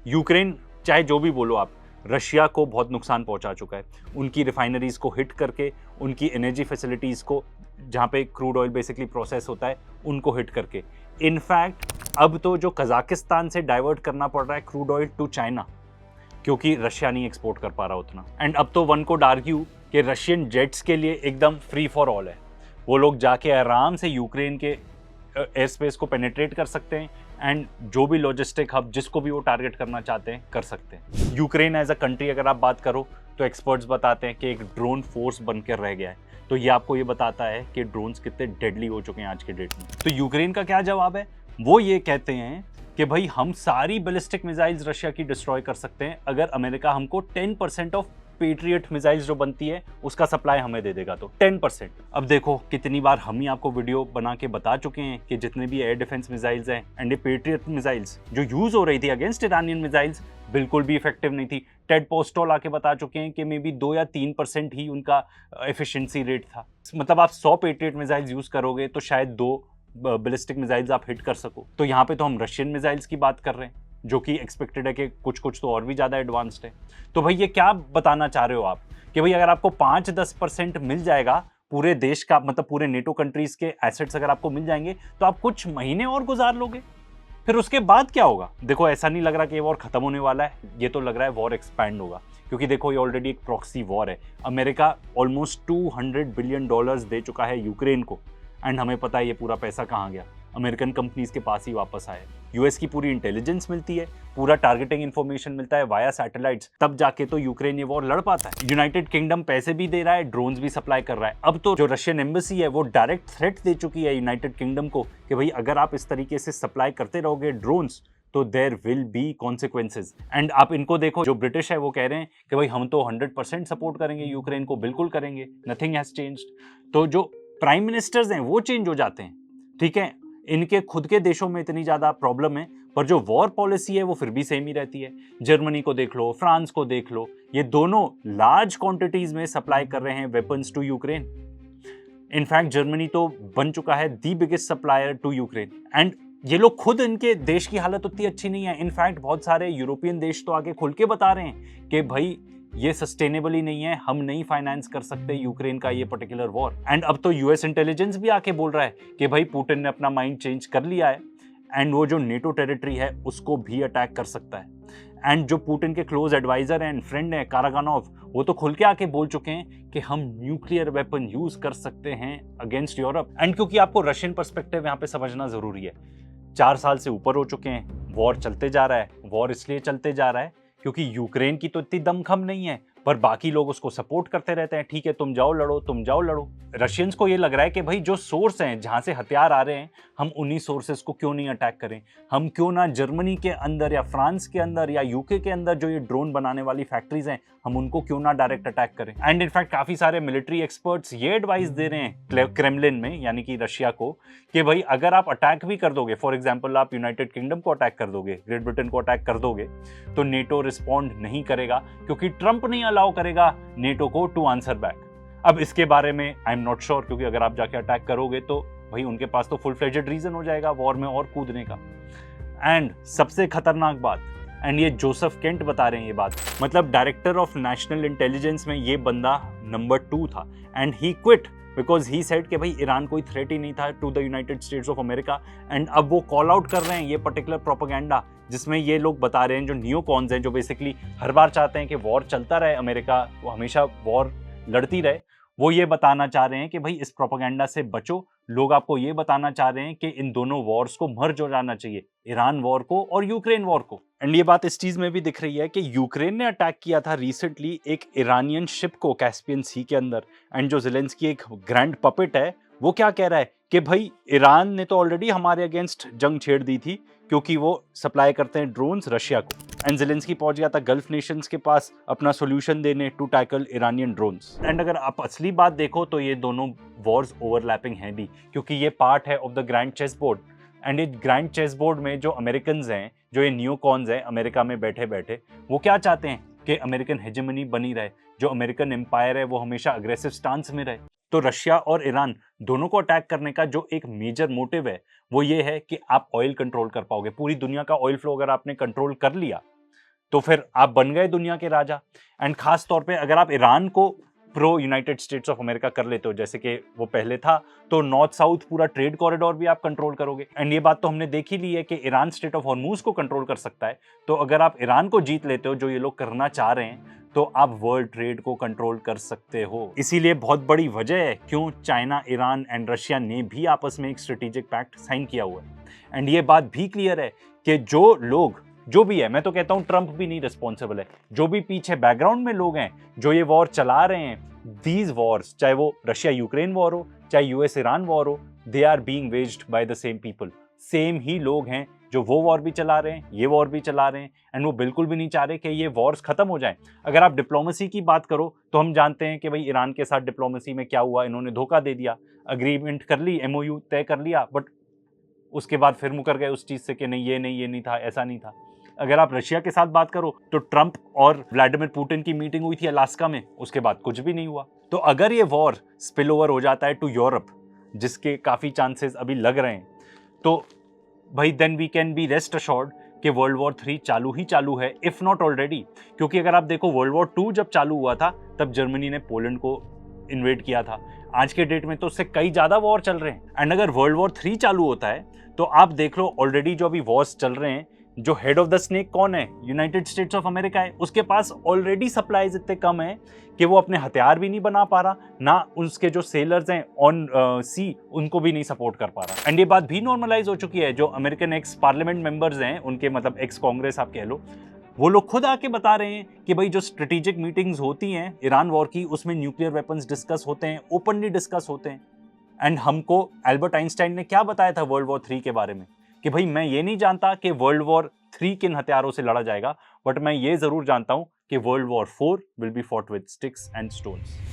Ukraine चाहे जो भी बोलो आप, रशिया को बहुत नुकसान पहुंचा चुका है। उनकी रिफाइनरीज को हिट करके, उनकी एनर्जी फैसिलिटीज को, जहां पे क्रूड ऑयल बेसिकली प्रोसेस होता है, उनको हिट करके। इनफैक्ट अब तो जो कजाकिस्तान से डाइवर्ट करना पड़ रहा है क्रूड ऑयल टू चाइना, क्योंकि रशिया नहीं एक्सपोर्ट कर पा रहा उतना। एंड अब तो वन कोड आर्ग्यू कि रशियन जेट्स के लिए एकदम फ्री फॉर ऑल है, वो लोग जाके आराम से यूक्रेन के एयर स्पेस को पेनिट्रेट कर सकते हैं एंड जो भी लॉजिस्टिक हब जिसको भी वो टारगेट करना चाहते हैं कर सकते हैं। यूक्रेन एज अ कंट्री अगर आप बात करो तो एक्सपर्ट्स बताते हैं कि एक ड्रोन फोर्स बनकर रह गया है। तो ये आपको ये बताता है कि ड्रोन्स कितने डेडली हो चुके हैं आज के डेट में। तो यूक्रेन का क्या जवाब है? वो ये कहते हैं कि भाई हम सारी बैलिस्टिक मिसाइल्स रशिया की डिस्ट्रॉय कर सकते हैं अगर अमेरिका हमको 10% ऑफ पेट्रियट मिसाइल्स जो बनती है उसका सप्लाई हमें दे देगा। तो 10%। अब देखो कितनी बार हम ही आपको वीडियो बना के बता चुके हैं कि जितने भी एयर डिफेंस मिसाइल्स हैं एंड ये पेट्रियट मिसाइल्स जो यूज हो रही थी अगेंस्ट ईरानियन मिसाइल्स बिल्कुल भी इफेक्टिव नहीं थी। टेड पोस्टल आके बता चुके हैं कि मे बी 2 या 3% ही उनका एफिशिएंसी रेट था। मतलब आप 100 पेट्रियट मिसाइल्स यूज करोगे तो शायद 2 बैलिस्टिक मिसाइल्स आप हिट कर सको। तो यहाँ पे तो हम रशियन मिसाइल्स की बात कर रहे हैं जो कि एक्सपेक्टेड है कि कुछ कुछ तो और भी ज़्यादा एडवांस्ड है। तो भाई ये क्या बताना चाह रहे हो आप कि भाई अगर आपको 5-10% मिल जाएगा पूरे देश का, मतलब पूरे नेटो कंट्रीज के एसेट्स अगर आपको मिल जाएंगे तो आप कुछ महीने और गुजार लोगे, फिर उसके बाद क्या होगा? देखो ऐसा नहीं लग रहा कि ये वॉर खत्म होने वाला है, ये तो लग रहा है वॉर एक्सपैंड होगा, क्योंकि देखो ये ऑलरेडी एक प्रॉक्सी वॉर है। अमेरिका ऑलमोस्ट $200 बिलियन दे चुका है यूक्रेन को एंड हमें पता है ये पूरा पैसा कहाँ गया, अमेरिकन कंपनीज के पास ही वापस आया। यूएस की पूरी इंटेलिजेंस मिलती है, पूरा टारगेटिंग इंफॉर्मेशन मिलता है वाया सैटेलाइट्स, तब जाके तो यूक्रेन ये वॉर लड़ पाता है। यूनाइटेड किंगडम पैसे भी दे रहा है, ड्रोन्स भी सप्लाई कर रहा है। अब तो जो रशियन एम्बेसी है वो डायरेक्ट थ्रेट दे चुकी है यूनाइटेड किंगडम को कि भाई अगर आप इस तरीके से सप्लाई करते रहोगे ड्रोन्स तो there will be consequences. And आप इनको देखो, जो ब्रिटिश है वो कह रहे हैं कि भाई हम तो 100% सपोर्ट करेंगे यूक्रेन को, बिल्कुल करेंगे, नथिंग हैज चेंज्ड। तो जो प्राइम मिनिस्टर्स हैं वो चेंज हो जाते हैं, ठीक है, इनके खुद के देशों में इतनी ज्यादा प्रॉब्लम है, पर जो वॉर पॉलिसी है वो फिर भी सेम ही रहती है। जर्मनी को देख लो, फ्रांस को देख लो, ये दोनों लार्ज क्वांटिटीज में सप्लाई कर रहे हैं weapons to Ukraine. In fact Germany तो बन चुका है the biggest supplier to Ukraine. And ये लोग खुद, इनके देश की हालत उतनी अच्छी नहीं है। इनफैक्ट बहुत सारे यूरोपियन देश तो आके खुल के बता रहे हैं कि भाई ये सस्टेनेबल ही नहीं है, हम नहीं फाइनेंस कर सकते यूक्रेन का ये पर्टिकुलर वॉर। एंड अब तो यूएस इंटेलिजेंस भी आके बोल रहा है कि भाई पुतिन ने अपना माइंड चेंज कर लिया है एंड वो जो नेटो टेरिटरी है उसको भी अटैक कर सकता है। एंड जो पुतिन के क्लोज एडवाइजर एंड फ्रेंड है कारागानोव, वो तो खुल के आके बोल चुके हैं कि हम न्यूक्लियर वेपन यूज कर सकते हैं अगेंस्ट यूरोप। एंड क्योंकि आपको रशियन पर्सपेक्टिव यहाँ पे समझना जरूरी है, 4 साल से ऊपर हो चुके हैं, वॉर चलते जा रहा है। वॉर इसलिए चलते जा रहा है क्योंकि यूक्रेन की तो इतनी दमखम नहीं है, पर बाकी लोग उसको सपोर्ट करते रहते हैं, ठीक है तुम जाओ लड़ो, तुम जाओ लड़ो। रशियंस को ये लग रहा है कि भाई जो सोर्स हैं जहां से हथियार आ रहे हैं, हम उन्हीं सोर्सेस को क्यों नहीं अटैक करें, हम क्यों ना जर्मनी के अंदर या फ्रांस के अंदर या यूके के अंदर जो ये ड्रोन बनाने वाली फैक्ट्रीज हैं, हम उनको क्यों ना डायरेक्ट अटैक करें। एंड इनफैक्ट काफी सारे मिलिट्री एक्सपर्ट्स ये एडवाइस दे रहे हैं क्रेमलिन में, यानी कि रशिया को, कि भाई अगर आप अटैक भी कर दोगे, फॉर एग्जाम्पल आप यूनाइटेड किंगडम को अटैक कर दोगे, ग्रेट ब्रिटेन को अटैक कर दोगे, तो नेटो रिस्पॉन्ड नहीं करेगा क्योंकि ट्रंप नहीं अलाउ करेगा नेटो को टू आंसर बैक। अब इसके बारे में आई एम नॉट श्योर, क्योंकि अगर आप जाके अटैक करोगे तो भाई उनके पास तो फुल फ्लेजेड रीजन हो जाएगा वॉर में और कूदने का। एंड सबसे खतरनाक बात, एंड ये जोसेफ केंट बता रहे हैं ये बात, मतलब डायरेक्टर ऑफ नेशनल इंटेलिजेंस में ये बंदा नंबर 2 था and he quit because he said कि भाई ईरान कोई थ्रेट ही नहीं था to the United States of America. And अब वो कॉल आउट कर रहे हैं ये पर्टिकुलर प्रोपेगेंडा, जिसमें ये लोग बता रहे हैं, जो नियोकॉन्स हैं, जो बेसिकली हर बार चाहते हैं कि वॉर चलता रहे, अमेरिका वो हमेशा वॉर लड़ती रहे, वो ये बताना चाह रहे हैं कि भाई इस प्रोपेगेंडा से बचो। लोग आपको ये बताना चाह रहे हैं कि इन दोनों वॉर्स को मर्ज हो जाना चाहिए, ईरान वॉर को और यूक्रेन वॉर को। एंड ये बात इस चीज में भी दिख रही है कि यूक्रेन ने अटैक किया था रिसेंटली एक ईरानियन शिप को कैस्पियन सी के अंदर। एंड जो ज़ेलेंस्की एक ग्रैंड पपेट है, वो क्या कह रहा है कि भाई ईरान ने तो ऑलरेडी हमारे अगेंस्ट जंग छेड़ दी थी क्योंकि वो सप्लाई करते हैं ड्रोन्स रशिया को। एंड ज़ेलेंस्की पहुंच गया था गल्फ नेशंस के पास अपना सॉल्यूशन देने to tackle Iranian drones. And अगर आप असली बात देखो तो ये दोनों वॉर्स ओवरलैपिंग हैं भी, क्योंकि ये पार्ट है of the grand chess board. And ये ग्रैंड चेस बोर्ड में जो अमेरिकन हैं, जो ये न्यूकॉन्स हैं अमेरिका में बैठे बैठे, वो क्या चाहते हैं कि अमेरिकन हेजेमनी बनी रहे, जो अमेरिकन एम्पायर है वो हमेशा अग्रेसिव स्टांस में रहे। तो रशिया और ईरान दोनों को अटैक करने का जो एक मेजर मोटिव है वो ये है कि आप ऑयल कंट्रोल कर पाओगे। पूरी दुनिया का ऑयल फ्लो अगर आपने कंट्रोल कर लिया तो फिर आप बन गए दुनिया के राजा। एंड खास तौर पे अगर आप ईरान को pro United States of America कर लेते हो, जैसे कि वो पहले था, तो नॉर्थ साउथ पूरा ट्रेड कॉरिडोर भी आप कंट्रोल करोगे। एंड ये बात तो हमने देखी ली है कि ईरान स्टेट ऑफ हॉर्मूज को कंट्रोल कर सकता है। तो अगर आप ईरान को जीत लेते हो, जो ये लोग करना चाह रहे हैं, तो आप वर्ल्ड ट्रेड को कंट्रोल कर सकते हो। इसीलिए बहुत बड़ी वजह है क्यों चाइना, ईरान एंड रशिया ने भी आपस में एक स्ट्रेटेजिक पैक्ट साइन किया हुआ है। एंड ये बात भी क्लियर है कि जो लोग, जो भी है, मैं तो कहता हूं ट्रंप भी नहीं रिस्पॉन्सिबल है, जो भी पीछे बैकग्राउंड में लोग हैं जो ये वॉर चला रहे हैं, दीज वॉर्स, चाहे वो रशिया यूक्रेन वॉर हो, चाहे यूएस ईरान वॉर हो, they are being waged by the same people. Same ही लोग हैं जो वो वॉर भी चला रहे हैं, ये वॉर भी चला रहे हैं। एंड वो बिल्कुल भी नहीं चाह रहे कि ये वॉर्स खत्म हो जाए। अगर आप डिप्लोमेसी की बात करो तो हम जानते हैं कि भाई ईरान के साथ डिप्लोमेसी में क्या हुआ, इन्होंने धोखा दे दिया, अग्रीमेंट कर ली, एमओयू तय कर लिया, बट उसके बाद फिर मुकर गए उस चीज से कि नहीं, ये नहीं था, ऐसा नहीं था। अगर आप रशिया के साथ बात करो तो ट्रंप और व्लादिमीर पुतिन की मीटिंग हुई थी अलास्का में, उसके बाद कुछ भी नहीं हुआ। तो अगर ये वॉर स्पिल ओवर हो जाता है टू यूरोप, जिसके काफी चांसेस अभी लग रहे हैं, तो भाई then we can be rest assured कि वर्ल्ड वॉर 3 चालू ही चालू है, इफ नॉट ऑलरेडी। क्योंकि अगर आप देखो, वर्ल्ड वॉर 2 जब चालू हुआ था तब जर्मनी ने पोलैंड को इन्वेड किया था। आज के डेट में तो उससे कई ज्यादा वॉर चल रहे हैं। एंड अगर वर्ल्ड वॉर 3 चालू होता है तो आप देख लो, ऑलरेडी जो अभी वॉर्स चल रहे हैं, जो हेड ऑफ द स्नेक कौन है? यूनाइटेड स्टेट्स ऑफ अमेरिका है। उसके पास ऑलरेडी सप्लाईज इतने कम है कि वो अपने हथियार भी नहीं बना पा रहा, ना उसके जो सेलर्स हैं ऑन सी उनको भी नहीं सपोर्ट कर पा रहा। एंड ये बात भी नॉर्मलाइज हो चुकी है। जो अमेरिकन एक्स पार्लियामेंट मेंबर्स हैं, उनके मतलब एक्स कांग्रेस आप कह लो, वो लोग खुद आके बता रहे हैं कि भाई जो स्ट्रेटेजिक मीटिंग्स होती हैं ईरान वॉर की, उसमें न्यूक्लियर वेपन्स डिस्कस होते हैं, ओपनली डिस्कस होते हैं। एंड हमको एल्बर्ट आइंस्टाइन ने क्या बताया था वर्ल्ड वॉर 3 के बारे में, कि भाई मैं ये नहीं जानता कि वर्ल्ड वॉर 3 किन हथियारों से लड़ा जाएगा, बट मैं ये जरूर जानता हूं कि world war 4 will be fought with sticks and stones.